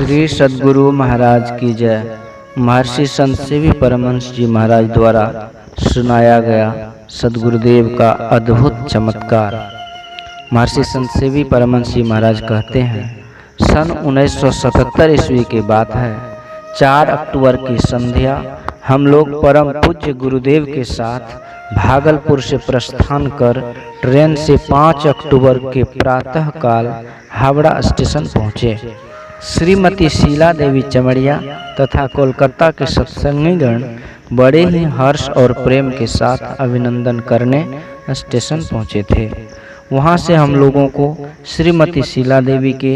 श्री सद्गुरु महाराज की जय। महर्षि संत सेवी परमहंस जी महाराज द्वारा सुनाया गया सद्गुरुदेव का अद्भुत चमत्कार। महर्षि संत सेवी परमहंस जी महाराज कहते हैं, सन 1977 ईस्वी की बात है। 4 अक्टूबर की संध्या हम लोग परम पूज्य गुरुदेव के साथ भागलपुर से प्रस्थान कर ट्रेन से 5 अक्टूबर के प्रातः काल हावड़ा स्टेशन पहुँचे। श्रीमती शीला देवी चमड़िया तथा कोलकाता के सत्संगीगण बड़े ही हर्ष और प्रेम के साथ अभिनंदन करने स्टेशन पहुँचे थे। वहाँ से हम लोगों को श्रीमती शीला देवी के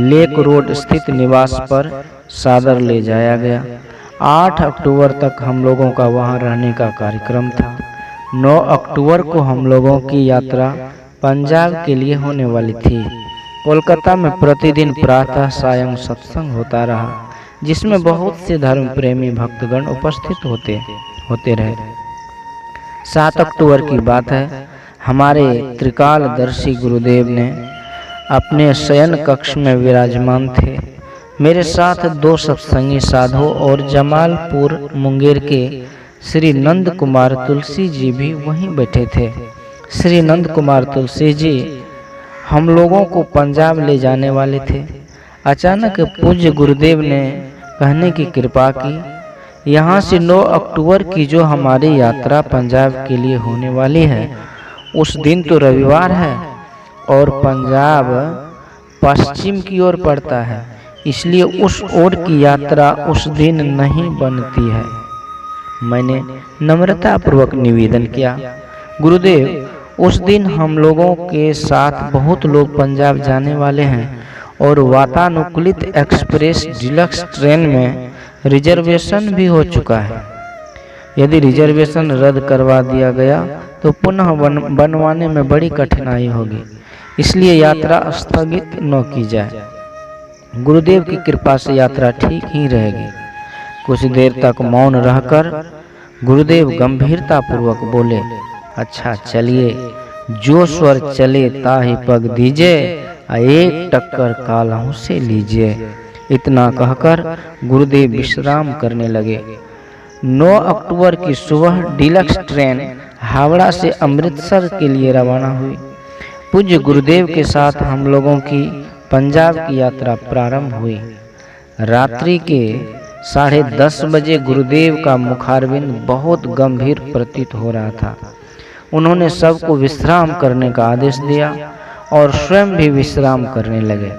लेक रोड स्थित निवास पर सादर ले जाया गया। 8 अक्टूबर तक हम लोगों का वहाँ रहने का कार्यक्रम था। 9 अक्टूबर को हम लोगों की यात्रा पंजाब के लिए होने वाली थी। कोलकाता में प्रतिदिन प्रातः सायं सत्संग होता रहा, जिसमें बहुत से धर्म प्रेमी भक्तगण उपस्थित होते रहे। 7 अक्टूबर की बात है। हमारे त्रिकालदर्शी गुरुदेव ने अपने शयन कक्ष में विराजमान थे। मेरे साथ 2 सत्संगी साधु और जमालपुर मुंगेर के श्री नंद कुमार तुलसी जी भी वहीं बैठे थे। श्री नंद कुमार तुलसी जी हम लोगों को पंजाब ले जाने वाले थे। अचानक पूज्य गुरुदेव ने कहने की कृपा की, यहाँ से 9 अक्टूबर की जो हमारी यात्रा पंजाब के लिए होने वाली है, उस दिन तो रविवार है और पंजाब पश्चिम की ओर पड़ता है, इसलिए उस ओर की यात्रा उस दिन नहीं बनती है। मैंने नम्रतापूर्वक निवेदन किया, गुरुदेव उस दिन हम लोगों के साथ बहुत लोग पंजाब जाने वाले हैं और वातानुकूलित एक्सप्रेस डिलक्स ट्रेन में रिजर्वेशन भी हो चुका है। यदि रिजर्वेशन रद्द करवा दिया गया तो पुनः बनवाने में बड़ी कठिनाई होगी, इसलिए यात्रा स्थगित न की जाए। गुरुदेव की कृपा से यात्रा ठीक ही रहेगी। कुछ देर तक मौन रहकर गुरुदेव गंभीरता पूर्वक बोले, अच्छा चलिए, जो स्वर चले ताहि पग दीजिए, एक टक्कर कालहू से लीजिए। इतना कहकर गुरुदेव विश्राम करने लगे। 9 अक्टूबर की सुबह डिलक्स ट्रेन हावड़ा से अमृतसर के लिए रवाना हुई। पूज्य गुरुदेव के साथ हम लोगों की पंजाब की यात्रा प्रारंभ हुई। रात्रि के 10:30 बजे गुरुदेव का मुखारविंद बहुत गंभीर प्रतीत हो रहा था। उन्होंने सबको विश्राम करने का आदेश दिया और स्वयं भी विश्राम करने लगे।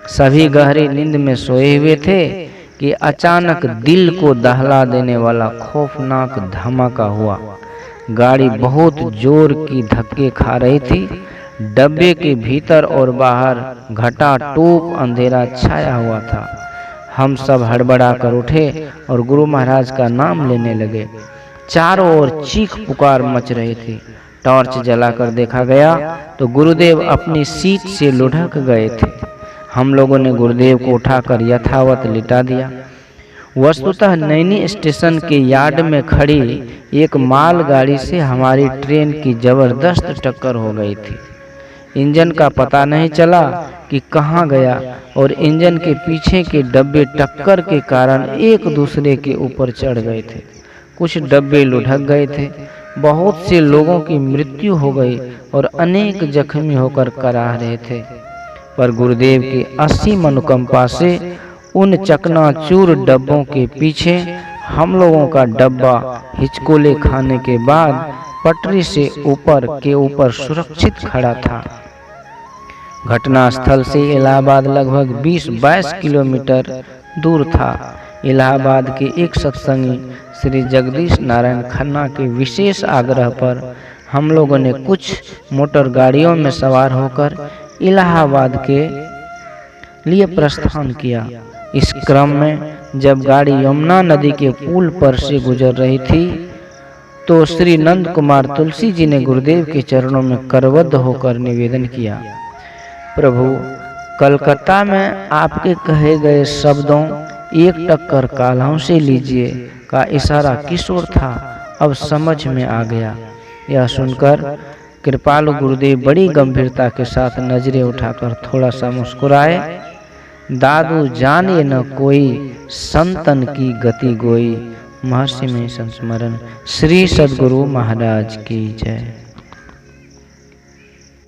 सभी गहरी नींद में सोए हुए थे कि अचानक दिल को दहला देने वाला खौफनाक धमाका हुआ। गाड़ी बहुत जोर की धक्के खा रही थी। डब्बे के भीतर और बाहर घटाटोप अंधेरा छाया हुआ था। हम सब हड़बड़ा कर उठे और गुरु महाराज का नाम लेने लगे। चारों ओर चीख पुकार मच रही थी। टॉर्च जलाकर देखा गया तो गुरुदेव अपनी सीट से लुढ़क गए थे। हम लोगों ने गुरुदेव को उठाकर यथावत लिटा दिया। वस्तुतः नैनी स्टेशन के यार्ड में खड़ी एक मालगाड़ी से हमारी ट्रेन की जबरदस्त टक्कर हो गई थी। इंजन का पता नहीं चला कि कहाँ गया और इंजन के पीछे के डब्बे टक्कर के कारण एक दूसरे के ऊपर चढ़ गए थे। कुछ डब्बे लुढ़क गए थे। बहुत से लोगों की मृत्यु हो गई और अनेक जख्मी होकर कराह रहे थे। पर गुरुदेव की असीम अनुकंपा से उन चकनाचूर डब्बों के पीछे हम लोगों का डब्बा हिचकोले खाने के बाद पटरी से ऊपर सुरक्षित खड़ा था। घटना स्थल से इलाहाबाद लगभग 20-22 किलोमीटर दूर था। इलाहाबाद के एक सत्संगी श्री जगदीश नारायण खन्ना के विशेष आग्रह पर हम लोगों ने कुछ मोटर गाड़ियों में सवार होकर इलाहाबाद के लिए प्रस्थान किया। इस क्रम में जब गाड़ी यमुना नदी के पुल पर से गुजर रही थी तो श्री नंद कुमार तुलसी जी ने गुरुदेव के चरणों में करबद्ध होकर निवेदन किया, प्रभु कलकत्ता में आपके कहे गए शब्दों एक टक्कर कालहू से लीजिए का इशारा किस ओर था, अब समझ में आ गया। यह सुनकर कृपालु गुरुदेव बड़ी गंभीरता के साथ नजरें उठाकर थोड़ा सा मुस्कुराए दादू जाने न कोई, संतन की गति गोई। महर्षि में संस्मरण। श्री सद्गुरु महाराज की जय।